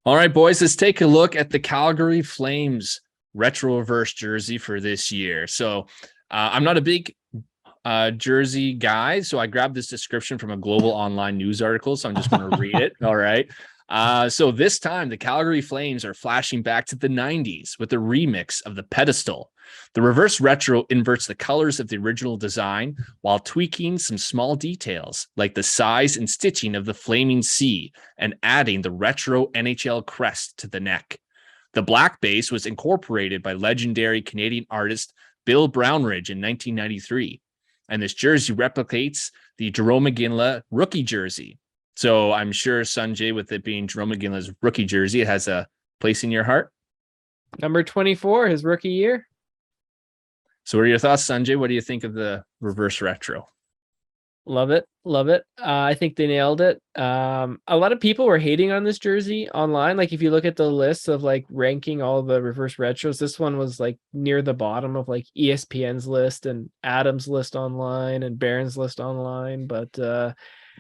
All right, boys, let's take a look at the Calgary Flames retro reverse jersey for this year. So I'm not a big jersey guy, so I grabbed this description from a global online news article, so I'm just going to read it. All right. So this time, the Calgary Flames are flashing back to the 90s with a remix of the pedestal. The reverse retro inverts the colors of the original design while tweaking some small details like the size and stitching of the flaming C and adding the retro NHL crest to the neck. The black base was incorporated by legendary Canadian artist Bill Brownridge in 1993, and this jersey replicates the Jerome McGinley rookie jersey. So I'm sure, Sanjay, with it being Jerome McGinley's rookie jersey, it has a place in your heart. Number 24, his rookie year. So what are your thoughts, Sanjay? What do you think of the reverse retro? Love it. Love it. I think they nailed it. A lot of people were hating on this jersey online. Like if you look at the list of like ranking all the reverse retros, this one was like near the bottom of like ESPN's list and Adam's list online and Barron's list online. But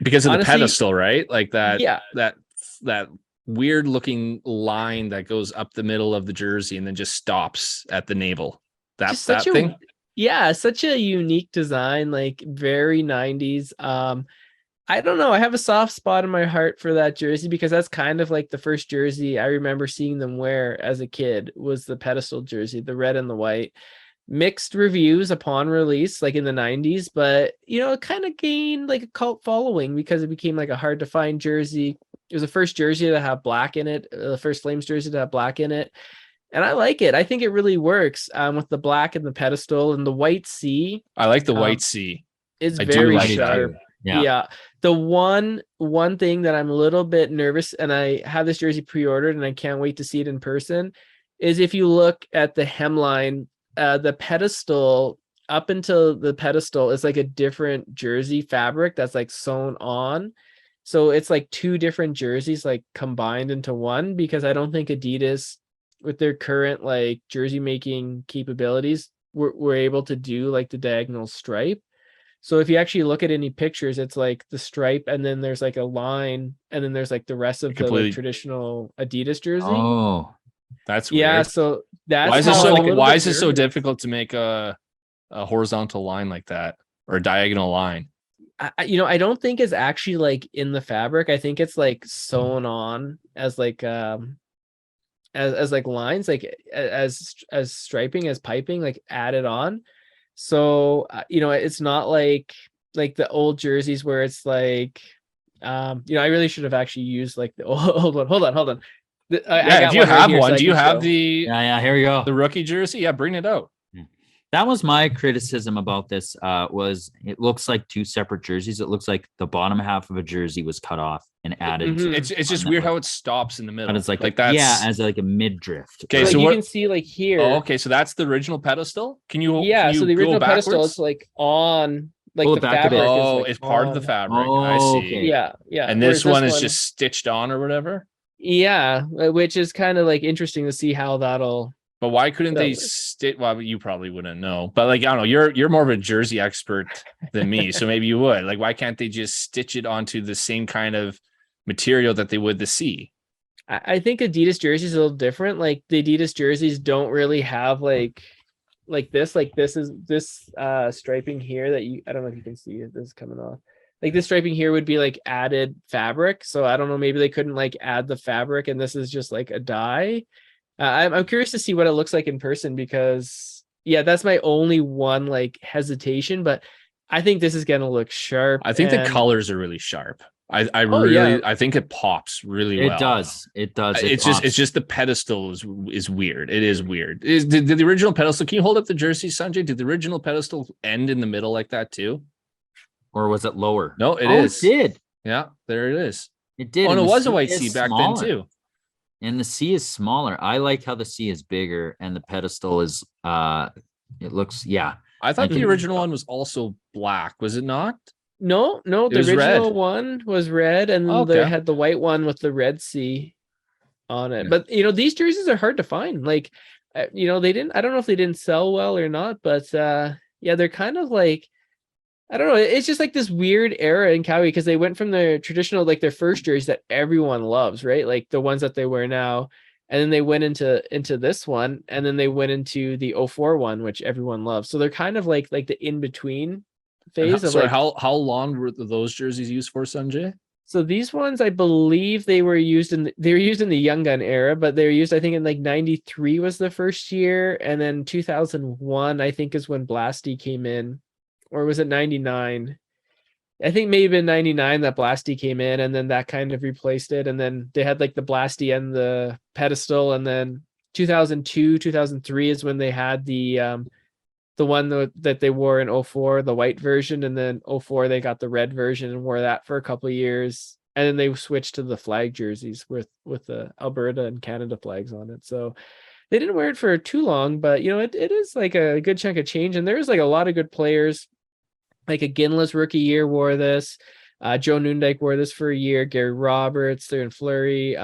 because of honestly, the pedestal, right? Like that, yeah, that weird looking line that goes up the middle of the jersey and then just stops at the navel. That thing. Yeah, such a unique design, like very 90s. I don't know. I have a soft spot in my heart for that jersey because that's kind of like the first jersey I remember seeing them wear as a kid was the pedestal jersey, the red and the white. Mixed reviews upon release, like in the 90s, but it kind of gained like a cult following because it became like a hard to find jersey. It was the first jersey to have black in it, the first Flames jersey to have black in it. And I like it. I think it really works with the black and the pedestal and the white C. I like the white C. It's very sharp. Yeah. The one thing that I'm a little bit nervous, and I have this jersey pre-ordered and I can't wait to see it in person, is if you look at the hemline, the pedestal up until the pedestal is like a different jersey fabric that's like sewn on. So it's like two different jerseys like combined into one because I don't think Adidas with their current like jersey making capabilities, we're able to do like the diagonal stripe. So if you actually look at any pictures, it's like the stripe and then there's like a line and then there's like the rest of the like, traditional Adidas jersey. Oh, that's weird. Yeah. So that's why is it so difficult to make a horizontal line like that or a diagonal line? I don't think it's actually like in the fabric. I think it's like sewn on as like as like lines, like as striping, as piping, like added on. So it's not like the old jerseys where it's like I really should have actually used like the old one. Hold on. If you have one, do you have the here we go, the rookie jersey? Yeah, bring it out. That was my criticism about this. Was it looks like two separate jerseys. It looks like the bottom half of a jersey was cut off and added. Mm-hmm. It's just weird how it stops in the middle. But it's like that's as like a mid drift. Okay, so you can see like here. Oh, okay, so that's the original pedestal. Can you? So the original pedestal is like on like the fabric. Oh, like it's part of the fabric. Oh, I see. Okay. Yeah. And this one is just stitched on or whatever. Yeah, which is kind of like interesting to see how that'll. But why couldn't they stitch? Well, you probably wouldn't know. But like I don't know, you're more of a jersey expert than me, so maybe you would. Like, why can't they just stitch it onto the same kind of material that they would the C? I think Adidas jerseys are a little different. Like the Adidas jerseys don't really have like this. Like this is this striping here that I don't know if you can see it. This is coming off. Like this striping here would be like added fabric. So I don't know. Maybe they couldn't like add the fabric, and this is just like a dye. I'm curious to see what it looks like in person because that's my only one like hesitation, but I think this is going to look sharp. I think the colors are really sharp. I think it pops really well. It does. It's just the pedestal is weird. It is weird. Did the original pedestal, can you hold up the jersey, Sanjay? Did the original pedestal end in the middle like that too? Or was it lower? No, it is. It did. Yeah, there it is. It did. Oh, and it was a white C back then too. And the C is smaller. I like how the C is bigger and the pedestal is it looks I thought the original one was also black, was it not? No, the original one was red and they had the white one with the red C on it. But these jerseys are hard to find. Like they didn't, I don't know if they didn't sell well or not, but they're kind of like I don't know. It's just like this weird era in Calgary because they went from their traditional, like their first jerseys that everyone loves, right? Like the ones that they wear now. And then they went into this one, and then they went into the '04 one, which everyone loves. So they're kind of like the in-between phase of Sorry, like, how long were those jerseys used for, Sanjay? so these ones, I believe they were used in the Young Gun era, but they were used, I think, in like 93 was the first year, and then 2001, I think, is when Blasty came in. Or was it 99? I think maybe in 99 that Blasty came in, and then that kind of replaced it. And then they had like the Blasty and the pedestal. And then 2002, 2003 is when they had the one that they wore in '04, the white version. And then '04, they got the red version and wore that for a couple of years. And then they switched to the flag jerseys with the Alberta and Canada flags on it. So they didn't wear it for too long, but it is like a good chunk of change. And there's like a lot of good players. Like a Ginla's rookie year wore this. Joe Nundyke wore this for a year. Gary Roberts, they're in Fleury.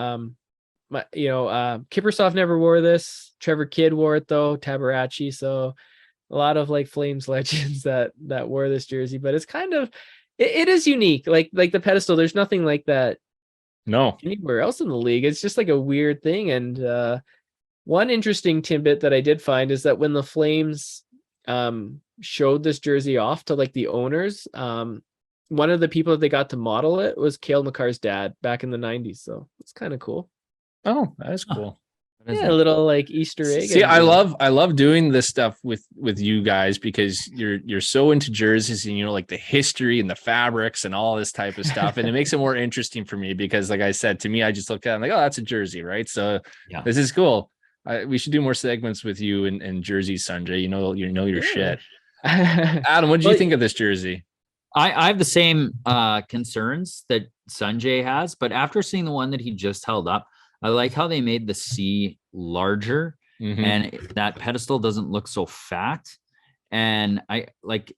Kiprusoff never wore this. Trevor Kidd wore it though. Tabarachi. So a lot of like Flames legends that wore this jersey. But it's kind of it is unique. Like the pedestal. There's nothing like that. No, anywhere else in the league. It's just like a weird thing. And one interesting tidbit that I did find is that when the Flames showed this jersey off to like the owners, one of the people that they got to model it was Cale Makar's dad back in the 90s. So it's kind of cool. Oh, that is cool. Yeah, a little like Easter egg. See, I love doing this stuff with you guys because you're so into jerseys and like the history and the fabrics and all this type of stuff, and it makes it more interesting for me because, like I said, to me, I just look at it, I'm like, oh, that's a jersey, right? So yeah, this is cool. We should do more segments with you and jerseys, Sanjay. You know your shit. Adam, what do you think of this jersey? I have the same concerns that Sanjay has, but after seeing the one that he just held up, I like how they made the C larger and that pedestal doesn't look so fat. And I like,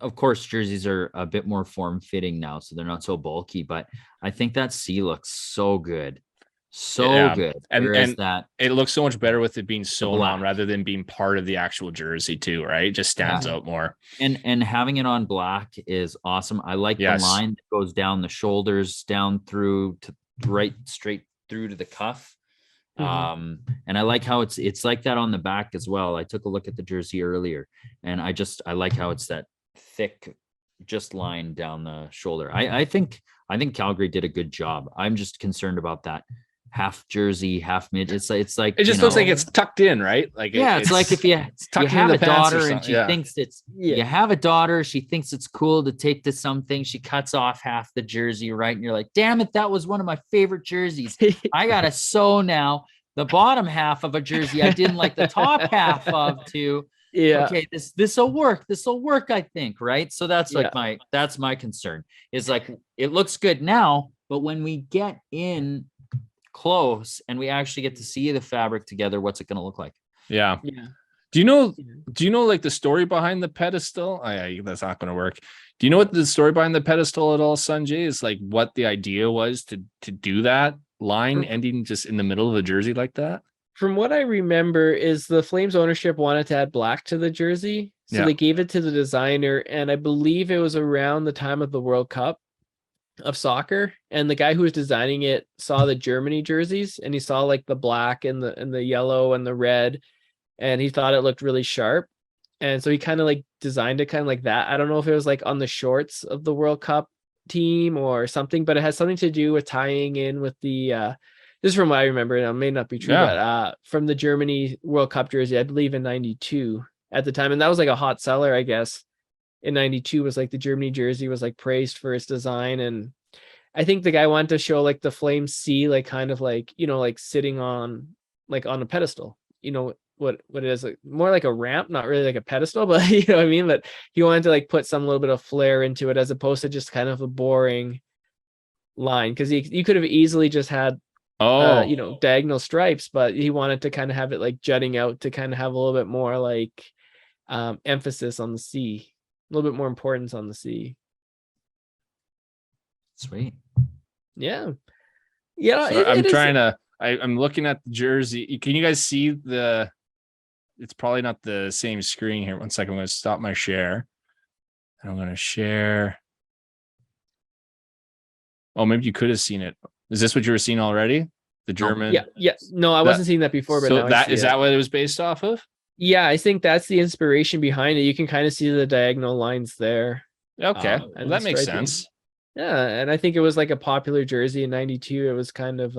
of course, jerseys are a bit more form fitting now, so they're not so bulky, but I think that C looks so good. Good. And that it looks so much better with it being sewn on rather than being part of the actual jersey too, right? It just stands out more. And having it on black is awesome. I like the line that goes down the shoulders, down through to right straight through to the cuff. And I like how it's like that on the back as well. I took a look at the jersey earlier, and I like how it's that thick just line down the shoulder. I think Calgary did a good job. I'm just concerned about that half jersey, half mid. It's like it just looks like it's tucked in, right? Like it's like if you have a daughter and she thinks you have a daughter, she thinks it's cool to take to something, she cuts off half the jersey, right? And you're like, damn it, that was one of my favorite jerseys. I gotta sew now the bottom half of a jersey I didn't like the top half of too. Yeah. Okay, this will work. This will work, I think, right? So that's like that's my concern. Is like it looks good now, but when we get in close and we actually get to see the fabric together, what's it going to look like? Yeah. Do you know like the story behind the pedestal? That's not going to work. Do you know what the story behind the pedestal at all, Sanjay? Is like what the idea was to do that line ending just in the middle of the jersey like that? From what I remember is the Flames ownership wanted to add black to the jersey. So they gave it to the designer, and I believe it was around the time of the World Cup of soccer, and the guy who was designing it saw the Germany jerseys, and he saw like the black and the yellow and the red, and he thought it looked really sharp, and so he kind of like designed it kind of like that. I don't know if it was like on the shorts of the World Cup team or something, but it has something to do with tying in with the this is from what I remember, and it may not be true, but from the Germany World Cup jersey, I believe in 92 at the time, and that was like a hot seller, I guess. In 92 was like the Germany jersey was like praised for its design, and I think the guy wanted to show like the Flames C, like kind of like, like sitting on a pedestal, what it is, like more like a ramp, not really like a pedestal, but you know what I mean? But he wanted to like put some little bit of flair into it as opposed to just kind of a boring line, because you could have easily just had diagonal stripes, but he wanted to kind of have it like jutting out to kind of have a little bit more like emphasis on the C. A little bit more importance on the C. Sweet. Yeah. So I'm looking at the jersey. Can you guys see it's probably not the same screen here. 1 second. I'm going to stop my share. I'm going to share. Oh, maybe you could have seen it. Is this what you were seeing already? The German? Yeah. No, I wasn't seeing that before, but so now is that what it was based off of? Yeah, I think that's the inspiration behind it. You can kind of see the diagonal lines there. Okay, well, that makes sense. Yeah, and I think it was like a popular jersey in '92. It was kind of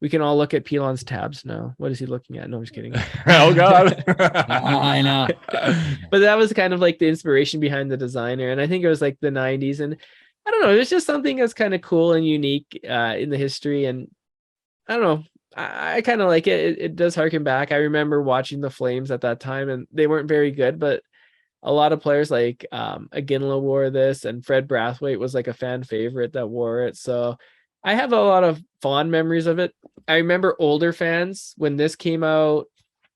we can all look at Pilon's tabs now. What is he looking at? No, I'm just kidding. Oh God. I know. But that was kind of like the inspiration behind the designer. And I think it was like the 90s. And I don't know, it's just something that's kind of cool and unique in the history. And I don't know, I kind of like it. It does harken back. I remember watching the Flames at that time, and they weren't very good, but a lot of players like Aginla wore this, and Fred Brathwaite was like a fan favorite that wore it. So I have a lot of fond memories of it. I remember older fans when this came out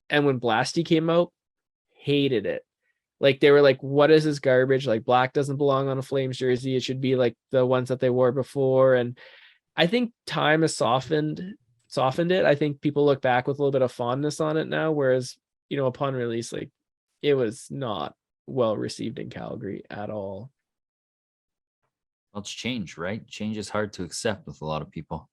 and when Blasty came out, hated it. Like they were like, what is this garbage? Like black doesn't belong on a Flames jersey. It should be like the ones that they wore before. And I think time has softened it. I think people look back with a little bit of fondness on it now, whereas, you know, upon release, like it was not well received in Calgary at all. Well, it's change, right? Change is hard to accept with a lot of people.